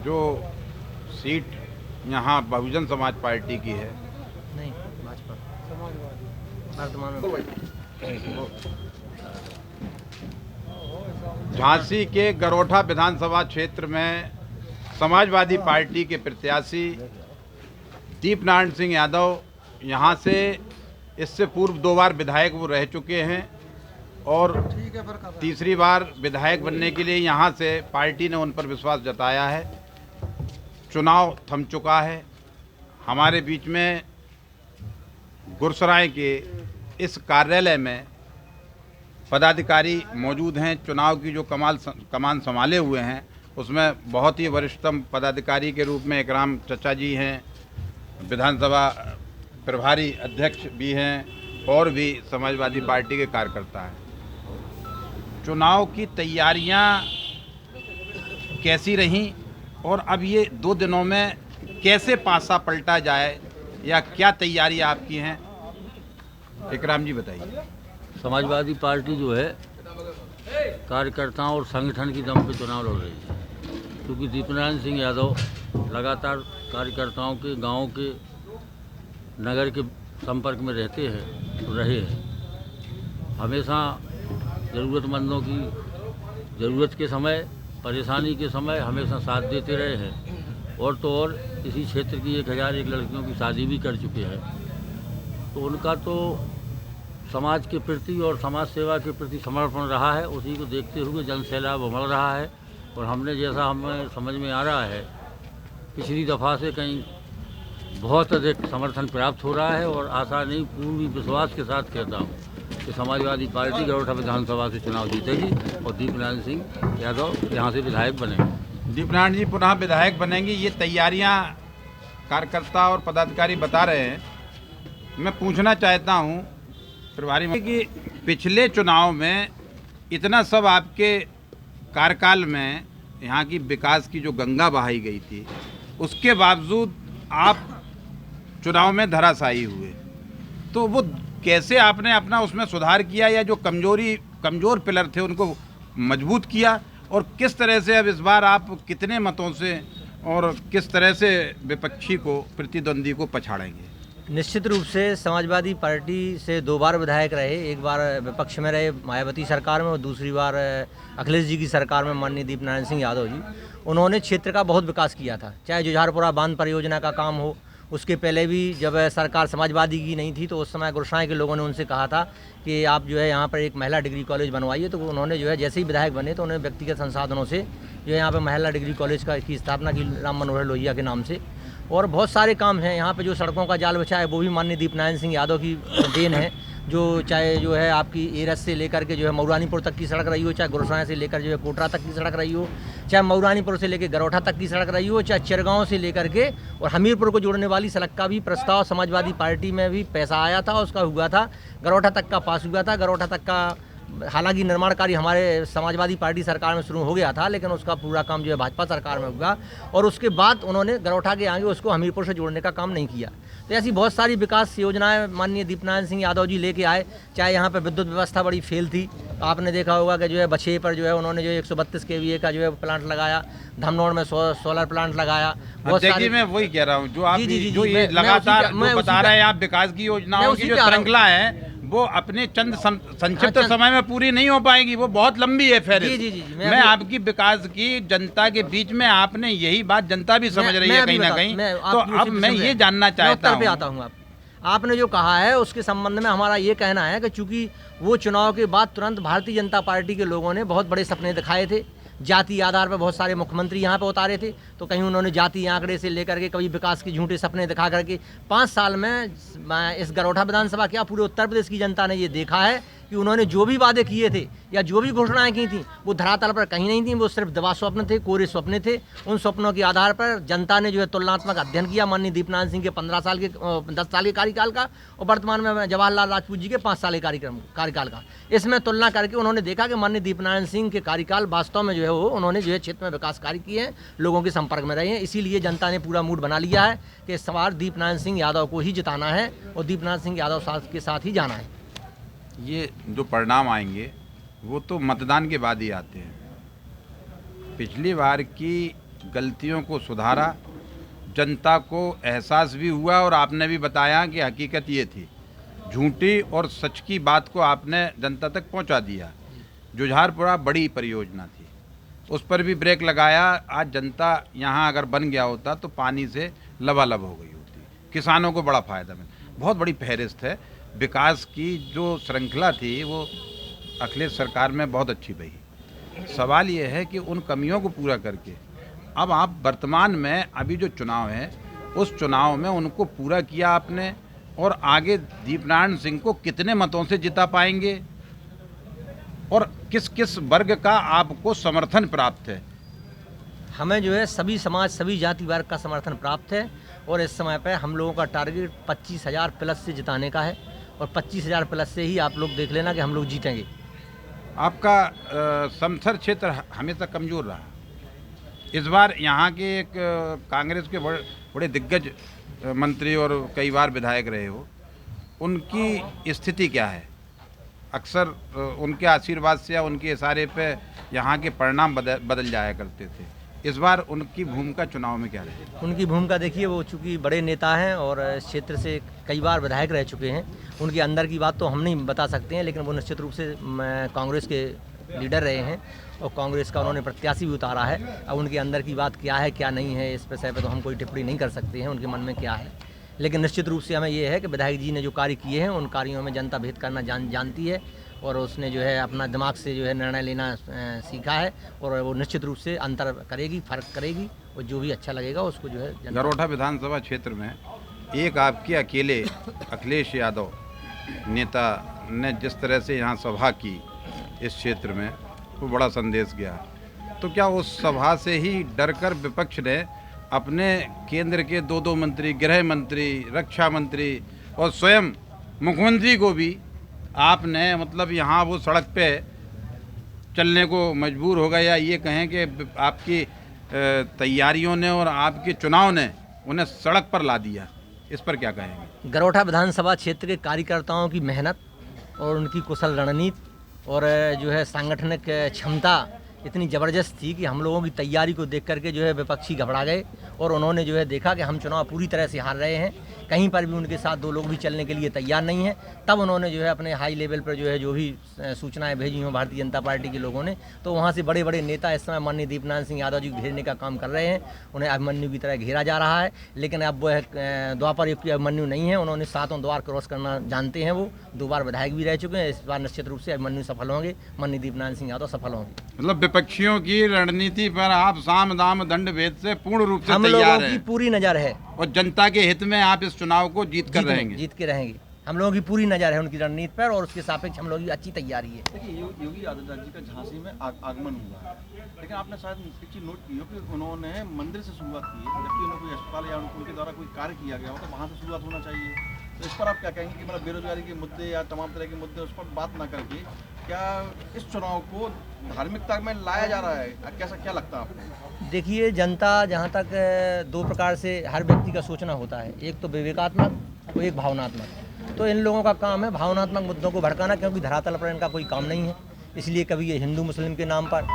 जो सीट यहाँ बहुजन समाज पार्टी की है, नहीं भाजपा वर्तमान में झांसी के गरोठा विधानसभा क्षेत्र में समाजवादी पार्टी के प्रत्याशी दीपनारायण सिंह यादव यहाँ से इससे पूर्व 2 बार विधायक वो रह चुके हैं और तीसरी बार विधायक बनने के लिए यहाँ से पार्टी ने उन पर विश्वास जताया है। चुनाव थम चुका है। हमारे बीच में गुरसराय के इस कार्यालय में पदाधिकारी मौजूद हैं। चुनाव की जो कमान संभाले हुए हैं उसमें बहुत ही वरिष्ठतम पदाधिकारी के रूप में एकराम चचा जी हैं, विधानसभा प्रभारी अध्यक्ष भी हैं और भी समाजवादी पार्टी के कार्यकर्ता हैं। चुनाव की तैयारियां कैसी रहीं और अब ये 2 दिनों में कैसे पासा पलटा जाए या क्या तैयारी आपकी हैं, एकराम जी बताइए। समाजवादी पार्टी जो है कार्यकर्ताओं और संगठन की दम पे चुनाव लड़ रही है, क्योंकि दीपनारायण सिंह यादव लगातार कार्यकर्ताओं के, गांव के, नगर के संपर्क में रहे हैं। हमेशा ज़रूरतमंदों की ज़रूरत के समय, परेशानी के समय हमेशा साथ देते रहे हैं। और तो और इसी क्षेत्र की 1001 लड़कियों की शादी भी कर चुके हैं। तो उनका तो समाज के प्रति और समाज सेवा के प्रति समर्पण रहा है। उसी को देखते हुए जन सैलाब उमड़ रहा है और हमने, जैसा हमें समझ में आ रहा है, पिछली दफ़ा से कहीं बहुत अधिक समर्थन प्राप्त हो रहा है और आशा नहीं, पूरी विश्वास के साथ कहता हूँ कि समाजवादी पार्टी गरोठा विधानसभा से चुनाव जीतेगी और दीपनारायण सिंह यादव यहाँ से विधायक बनेंगे। दीपनारायण जी पुनः विधायक बनेंगे, ये तैयारियां कार्यकर्ता और पदाधिकारी बता रहे हैं। मैं पूछना चाहता हूं प्रभारी कि पिछले चुनाव में इतना सब आपके कार्यकाल में यहाँ की विकास की जो गंगा बहाई गई थी, उसके बावजूद आप चुनाव में धराशायी हुए, तो वो कैसे आपने अपना उसमें सुधार किया या जो कमज़ोर पिलर थे उनको मजबूत किया, और किस तरह से अब इस बार आप कितने मतों से और किस तरह से विपक्षी को, प्रतिद्वंदी को पछाड़ेंगे? निश्चित रूप से समाजवादी पार्टी से 2 बार विधायक रहे, एक बार विपक्ष में रहे मायावती सरकार में और दूसरी बार अखिलेश जी की सरकार में माननीय दीपनारायण सिंह यादव जी। उन्होंने क्षेत्र का बहुत विकास किया था, चाहे जुझारपुरा बांध परियोजना का काम हो, उसके पहले भी जब सरकार समाजवादी की नहीं थी तो उस समय गुरसाई के लोगों ने उनसे कहा था कि आप जो है यहाँ पर एक महिला डिग्री कॉलेज बनवाइए। तो उन्होंने जो है जैसे ही विधायक बने तो उन्होंने व्यक्तिगत संसाधनों से जो है यहाँ पर महिला डिग्री कॉलेज की स्थापना की, राम मनोहर लोहिया के नाम से। और बहुत सारे काम हैं यहाँ पे, जो सड़कों का जाल बिछा है वो भी माननीय दीपनारायण सिंह यादव की देन है। जो चाहे जो है आपकी एरस से लेकर के जो है मऊरानीपुर तक की सड़क रही हो, चाहे गुरसाई से लेकर जो है कोटरा तक की सड़क रही हो, चाहे मऊरानीपुर से लेकर गरोठा तक की सड़क रही हो, चाहे चिरगांव से लेकर के और हमीरपुर को जोड़ने वाली सड़क का भी प्रस्ताव समाजवादी पार्टी में भी पैसा आया था, उसका हुआ था, गरोठा तक का पास हुआ था। गरोठा तक का हालांकि निर्माण कार्य हमारे समाजवादी पार्टी सरकार में शुरू हो गया था, लेकिन उसका पूरा काम जो है भाजपा सरकार में हुआ और उसके बाद उन्होंने गरोठा के आगे उसको हमीरपुर से जोड़ने का काम नहीं किया। तो ऐसी बहुत सारी विकास योजनाएं माननीय दीपनारायण सिंह यादव जी लेके आए। चाहे यहाँ पर विद्युत व्यवस्था बड़ी फेल थी, आपने देखा होगा कि जो है बछे पर जो है उन्होंने जो 132 kVA का जो है प्लांट लगाया, धमनौर में सोलर प्लांट लगाया। बहुत सारी, मैं वही कह रहा हूँ, जो आप जो ये लगातार बता रहे हैं आप, विकास की योजनाओं की जो श्रृंखला है वो अपने चंद संक्षिप्त समय में पूरी नहीं हो पाएगी, वो बहुत लंबी है। फिर मैं आपकी विकास की जनता के बीच में, आपने यही बात जनता भी समझ रही है कहीं ना कहीं, तो अब मैं ये जानना चाहता हूँ। आपने जो कहा है उसके संबंध में हमारा ये कहना है कि चूंकि वो चुनाव के बाद तुरंत भारतीय जनता पार्टी के लोगों ने बहुत बड़े सपने दिखाए थे, जाति आधार पर बहुत सारे मुख्यमंत्री यहाँ पे उतारे थे, तो कहीं उन्होंने जाति आंकड़े से लेकर के कभी विकास के झूठे सपने दिखा करके 5 साल में इस गरोठा विधानसभा क्या पूरे उत्तर प्रदेश की जनता ने ये देखा है कि उन्होंने जो भी वादे किए थे या जो भी घोषणाएं की थी वो धरातल पर कहीं नहीं थी, वो सिर्फ दवा स्वप्न थे, कोरे स्वप्न थे। उन स्वप्नों के आधार पर जनता ने जो है तुलनात्मक अध्ययन किया माननीय दीपनारायण सिंह के 10 साल के कार्यकाल का और वर्तमान में जवाहरलाल राजपूत जी के 5 साल के कार्यकाल का। इसमें तुलना करके उन्होंने देखा कि माननीय दीपनारायण सिंह के कार्यकाल वास्तव में जो है वो उन्होंने जो है क्षेत्र में विकास कार्य किए हैं, लोगों के संपर्क में रहे हैं। इसीलिए जनता ने पूरा मूड बना लिया है कि इस बार दीपनारायण सिंह यादव को ही जिताना है और दीपनारायण सिंह यादव के साथ ही जाना है। ये जो परिणाम आएंगे वो तो मतदान के बाद ही आते हैं। पिछली बार की गलतियों को सुधारा, जनता को एहसास भी हुआ और आपने भी बताया कि हकीकत ये थी, झूठी और सच की बात को आपने जनता तक पहुंचा दिया। जुझारपुरा बड़ी परियोजना थी, उस पर भी ब्रेक लगाया। आज जनता यहाँ अगर बन गया होता तो पानी से लबालब हो गई होती, किसानों को बड़ा फ़ायदा मिला। बहुत बड़ी फहरिस्त है, विकास की जो श्रृंखला थी वो अखिलेश सरकार में बहुत अच्छी बही। सवाल ये है कि उन कमियों को पूरा करके अब आप वर्तमान में अभी जो चुनाव है उस चुनाव में उनको पूरा किया आपने, और आगे दीपनारायण सिंह को कितने मतों से जिता पाएंगे और किस किस वर्ग का आपको समर्थन प्राप्त है? हमें जो है सभी समाज, सभी जाति वर्ग का समर्थन प्राप्त है और इस समय पे हम लोगों का टारगेट 25,000 प्लस से जिताने का है और 25,000 प्लस से ही आप लोग देख लेना कि हम लोग जीतेंगे। आपका समथर क्षेत्र हमेशा कमज़ोर रहा। इस बार यहाँ के एक कांग्रेस के बड़े दिग्गज मंत्री और कई बार विधायक रहे हो, उनकी स्थिति क्या है? अक्सर उनके आशीर्वाद से या उनके इशारे पे यहाँ के परिणाम बदल जाया करते थे। इस बार उनकी भूमिका चुनाव में क्या रही? उनकी भूमिका देखिए, वो चूँकि बड़े नेता हैं और इस क्षेत्र से कई बार विधायक रह चुके हैं, उनके अंदर की बात तो हम नहीं बता सकते हैं, लेकिन वो निश्चित रूप से कांग्रेस के लीडर रहे हैं और कांग्रेस का उन्होंने प्रत्याशी भी उतारा है। अब उनके अंदर की बात क्या है क्या नहीं है इस विषय पर तो हम कोई टिप्पणी नहीं कर सकते हैं उनके मन में क्या है, लेकिन निश्चित रूप से हमें ये है कि विधायक जी ने जो कार्य किए हैं उन कार्यों में जनता भेद करना जानती है और उसने जो है अपना दिमाग से जो है निर्णय लेना सीखा है और वो निश्चित रूप से अंतर करेगी, फर्क करेगी और जो भी अच्छा लगेगा उसको जो है। गरोठा विधानसभा क्षेत्र में एक आपके अकेले अखिलेश यादव नेता ने जिस तरह से यहाँ सभा की इस क्षेत्र में, वो बड़ा संदेश गया। तो क्या उस सभा से ही डरकर विपक्ष ने अपने केंद्र के दो मंत्री, गृह मंत्री, रक्षा मंत्री और स्वयं मुख्यमंत्री को भी आपने मतलब यहाँ वो सड़क पे चलने को मजबूर हो गए, या ये कहें कि आपकी तैयारियों ने और आपके चुनाव ने उन्हें सड़क पर ला दिया? इस पर क्या कहेंगे? गरोठा विधानसभा क्षेत्र के कार्यकर्ताओं की मेहनत और उनकी कुशल रणनीति और जो है सांगठनिक क्षमता इतनी ज़बरदस्त थी कि हम लोगों की तैयारी को देख करके जो है विपक्षी घबरा गए और उन्होंने जो है देखा कि हम चुनाव पूरी तरह से हार रहे हैं, कहीं पर भी उनके साथ दो लोग भी चलने के लिए तैयार नहीं हैं। तब उन्होंने जो है अपने हाई लेवल पर जो है जो भी सूचनाएं भेजी हों भारतीय जनता पार्टी के लोगों ने, तो वहाँ से बड़े बड़े नेता इस समय माननीय दीपनारायण सिंह यादव जी को घेरने का काम कर रहे हैं। उन्हें अभिमन्यु की तरह घेरा जा रहा है, लेकिन अब वो द्वापर युग की अभिमन्यु नहीं है। उन्होंने 7 द्वार क्रॉस करना जानते हैं, वो 2 बार विधायक भी रह चुके हैं। इस बार निश्चित रूप से अभिमन्यु सफल होंगे, माननीय दीपनारायण सिंह यादव सफल होंगे। मतलब विपक्षियों की रणनीति पर आप साम दाम दंड भेद से पूर्ण रूप से हम तैयार लोगों की हैं पूरी नज़र है और जनता के हित में आप इस चुनाव को जीत के रहेंगे। हम लोगों की पूरी नज़र है उनकी रणनीति पर और उसके सापेक्ष हम लोगों की अच्छी तैयारी है। देखिए, योगी आदित्यनाथ जी का झांसी में आगमन हुआ है, लेकिन आपने शायद एक चीज़ नोट की हो कि उन्होंने मंदिर से शुरुआत की है, जबकि उन्हें कोई अस्पताल या उनके द्वारा कोई कार्य किया गया हो तो वहाँ से शुरुआत होना चाहिए। तो इस पर आप क्या कहेंगे कि मतलब बेरोजगारी के मुद्दे या तमाम तरह के मुद्दे उस पर बात ना करके क्या इस चुनाव को धार्मिकता में लाया जा रहा है? कैसा क्या लगता है आपको? देखिए, जनता जहाँ तक 2 प्रकार से हर व्यक्ति का सोचना होता है, एक तो विवेकात्मक और एक भावनात्मक। तो इन लोगों का काम है भावनात्मक मुद्दों को भड़काना, क्योंकि धरातल पर इनका कोई काम नहीं है। इसलिए कभी ये हिंदू मुस्लिम के नाम पर,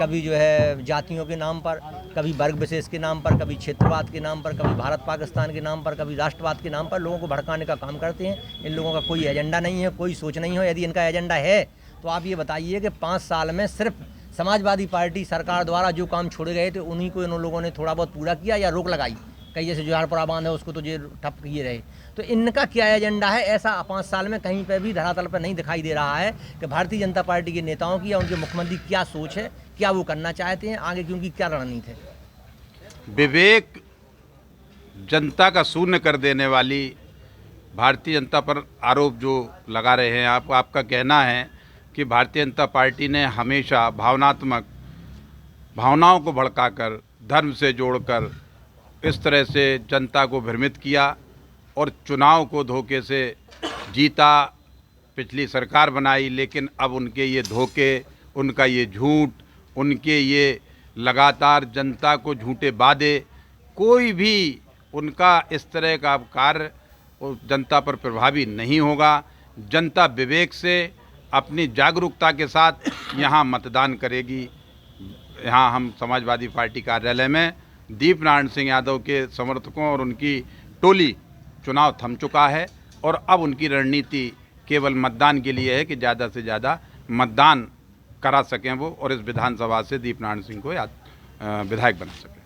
कभी जो है जातियों के नाम पर, कभी वर्ग विशेष के नाम पर, कभी क्षेत्रवाद के नाम पर, कभी भारत पाकिस्तान के नाम पर, कभी राष्ट्रवाद के नाम पर लोगों को भड़काने का काम करते हैं। इन लोगों का कोई एजेंडा नहीं है, कोई सोच नहीं हो। यदि इनका एजेंडा है तो आप ये बताइए कि 5 साल में सिर्फ समाजवादी पार्टी सरकार द्वारा जो काम छोड़े गए थे उन्हीं को इन लोगों ने थोड़ा बहुत पूरा किया या रोक लगाई। कहीं जैसे जुझारपुरा बांध है उसको तो ये ठप किए रहे। तो इनका क्या एजेंडा है, ऐसा 5 साल में कहीं पर भी धरातल पर नहीं दिखाई दे रहा है कि भारतीय जनता पार्टी के नेताओं की या उनके मुख्यमंत्री क्या सोच है, क्या वो करना चाहते हैं आगे, क्योंकि क्या रणनीति है। विवेक जनता का शून्य कर देने वाली भारतीय जनता पर आरोप जो लगा रहे हैं आप, आपका कहना है कि भारतीय जनता पार्टी ने हमेशा भावनाओं को भड़काकर, धर्म से जोड़कर इस तरह से जनता को भ्रमित किया और चुनाव को धोखे से जीता, पिछली सरकार बनाई। लेकिन अब उनके ये धोखे, उनका ये झूठ, उनके ये लगातार जनता को झूठे वादे, कोई भी उनका इस तरह का कार्य जनता पर प्रभावी नहीं होगा। जनता विवेक से अपनी जागरूकता के साथ यहाँ मतदान करेगी। यहाँ हम समाजवादी पार्टी कार्यालय में दीप नारायण सिंह यादव के समर्थकों और उनकी टोली चुनाव थम चुका है और अब उनकी रणनीति केवल मतदान के लिए है कि ज़्यादा से ज़्यादा मतदान करा सकें वो और इस विधानसभा से दीप नारायण सिंह को विधायक बना सकें।